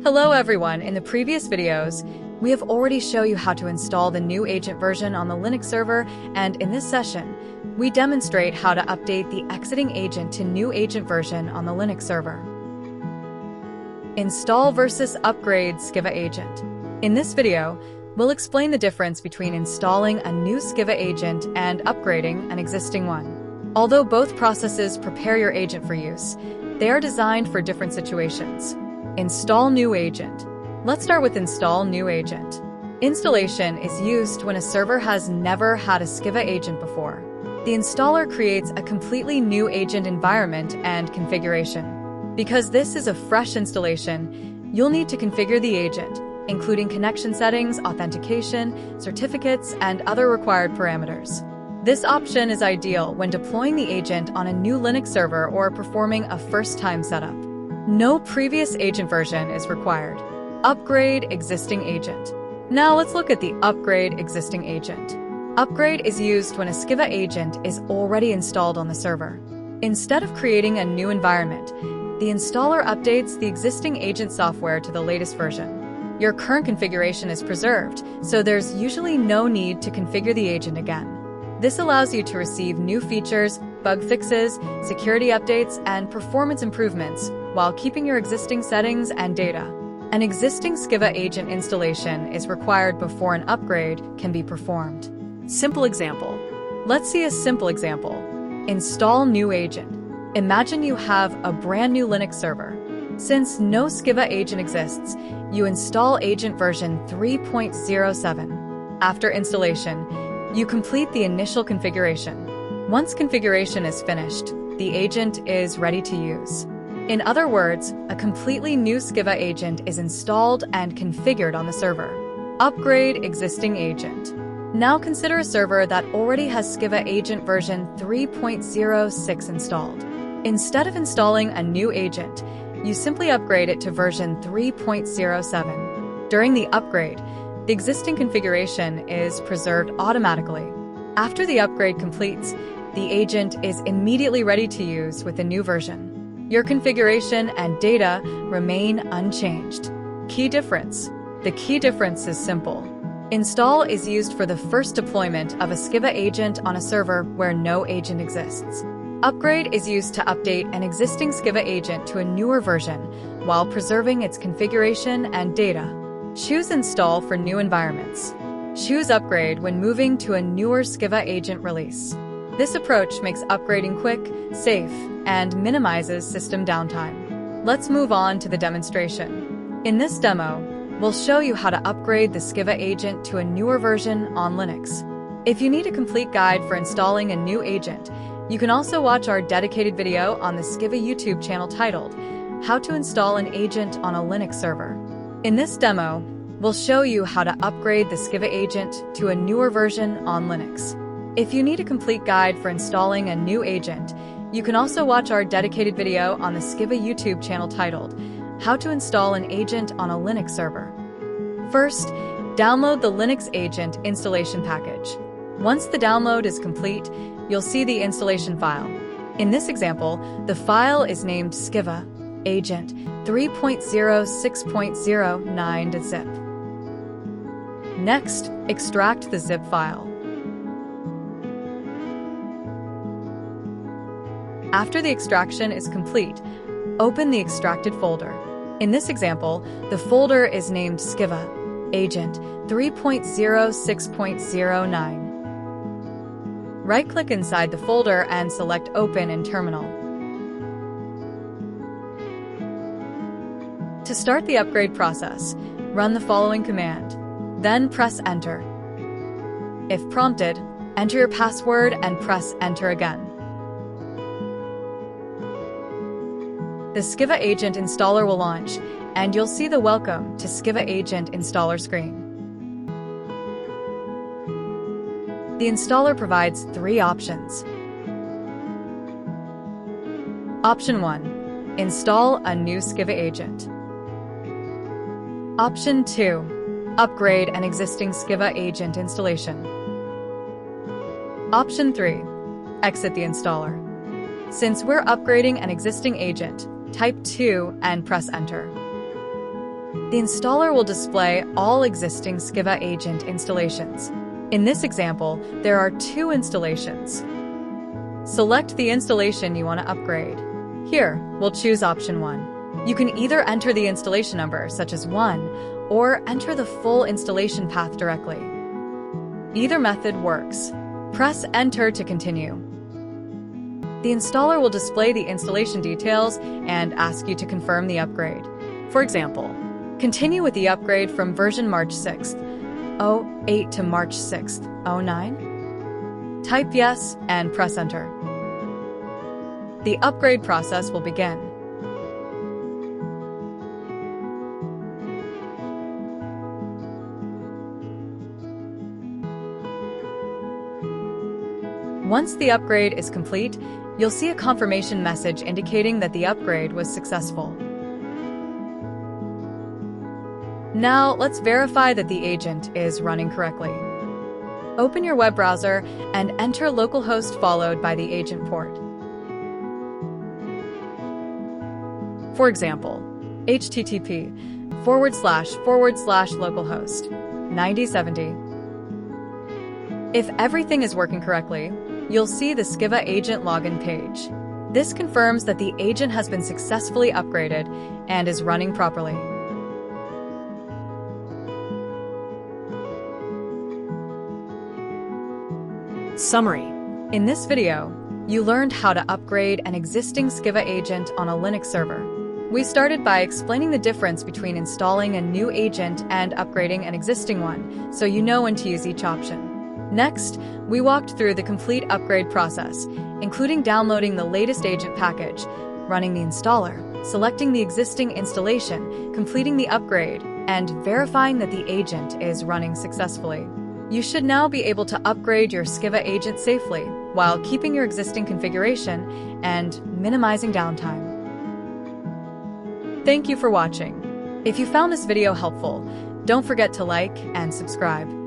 Hello everyone, in the previous videos, we have already shown you how to install the new agent version on the Linux server, and in this session, we demonstrate how to update the exiting agent to new agent version on the Linux server. Install versus upgrade SKYVVA Agent. In this video, we'll explain the difference between installing a new SKYVVA agent and upgrading an existing one. Although both processes prepare your agent for use, they are designed for different situations. Install new agent. Let's start with install new agent. Installation is used when a server has never had a SKYVVA agent before. The installer creates a completely new agent environment and configuration. Because this is a fresh installation, you'll need to configure the agent, including connection settings, authentication, certificates, and other required parameters. This option is ideal when deploying the agent on a new Linux server or performing a first-time setup. No previous agent version is required. Upgrade existing agent. Now let's look at the upgrade existing agent. Upgrade is used when a SKYVVA agent is already installed on the server. Instead of creating a new environment, the installer updates the existing agent software to the latest version. Your current configuration is preserved, so there's usually no need to configure the agent again. This allows you to receive new features, bug fixes, security updates, and performance improvements while keeping your existing settings and data. An existing SKYVVA agent installation is required before an upgrade can be performed. Simple example. Let's see a simple example. Install new agent. Imagine you have a brand new Linux server. Since no SKYVVA agent exists, you install agent version 3.07. After installation, you complete the initial configuration. Once configuration is finished, the agent is ready to use. In other words, a completely new SKYVVA agent is installed and configured on the server. Upgrade existing agent. Now consider a server that already has SKYVVA agent version 3.06 installed. Instead of installing a new agent, you simply upgrade it to version 3.07. During the upgrade, the existing configuration is preserved automatically. After the upgrade completes, the agent is immediately ready to use with the new version. Your configuration and data remain unchanged. Key difference. The key difference is simple. Install is used for the first deployment of a SKYVVA agent on a server where no agent exists. Upgrade is used to update an existing SKYVVA agent to a newer version while preserving its configuration and data. Choose Install for new environments. Choose Upgrade when moving to a newer SKYVVA agent release. This approach makes upgrading quick, safe, and minimizes system downtime. Let's move on to the demonstration. In this demo, we'll show you how to upgrade the SKYVVA agent to a newer version on Linux. If you need a complete guide for installing a new agent, you can also watch our dedicated video on the SKYVVA YouTube channel titled, How to Install an Agent on a Linux Server. In this demo, we'll show you how to upgrade the SKYVVA agent to a newer version on Linux. If you need a complete guide for installing a new agent, you can also watch our dedicated video on the SKYVVA YouTube channel titled, How to Install an Agent on a Linux Server. First, download the Linux Agent installation package. Once the download is complete, you'll see the installation file. In this example, the file is named SKYVVA Agent 3.06.09.zip. Next, extract the zip file. After the extraction is complete, open the extracted folder. In this example, the folder is named SKYVVA Agent 3.06.09. Right-click inside the folder and select Open in Terminal. To start the upgrade process, run the following command. Then press Enter. If prompted, enter your password and press Enter again. The SKYVVA Agent installer will launch, and you'll see the Welcome to SKYVVA Agent installer screen. The installer provides three options. Option 1. Install a new SKYVVA agent. Option 2. Upgrade an existing SKYVVA agent installation. Option 3. Exit the installer. Since we're upgrading an existing agent, type 2 and press Enter. The installer will display all existing SKYVVA Agent installations. In this example, there are 2 installations. Select the installation you want to upgrade. Here, we'll choose option 1. You can either enter the installation number, such as 1, or enter the full installation path directly. Either method works. Press Enter to continue. The installer will display the installation details and ask you to confirm the upgrade. For example, continue with the upgrade from version March 6th, 08 to March 6th, 09. Type yes and press Enter. The upgrade process will begin. Once the upgrade is complete, you'll see a confirmation message indicating that the upgrade was successful. Now, let's verify that the agent is running correctly. Open your web browser and enter localhost followed by the agent port. For example, http://localhost 9070. If everything is working correctly, you'll see the SKYVVA Agent login page. This confirms that the agent has been successfully upgraded and is running properly. Summary. In this video, you learned how to upgrade an existing SKYVVA Agent on a Linux server. We started by explaining the difference between installing a new agent and upgrading an existing one, so you know when to use each option. Next, we walked through the complete upgrade process, including downloading the latest agent package, running the installer, selecting the existing installation, completing the upgrade, and verifying that the agent is running successfully. You should now be able to upgrade your SKYVVA Agent safely while keeping your existing configuration and minimizing downtime. Thank you for watching. If you found this video helpful, don't forget to like and subscribe.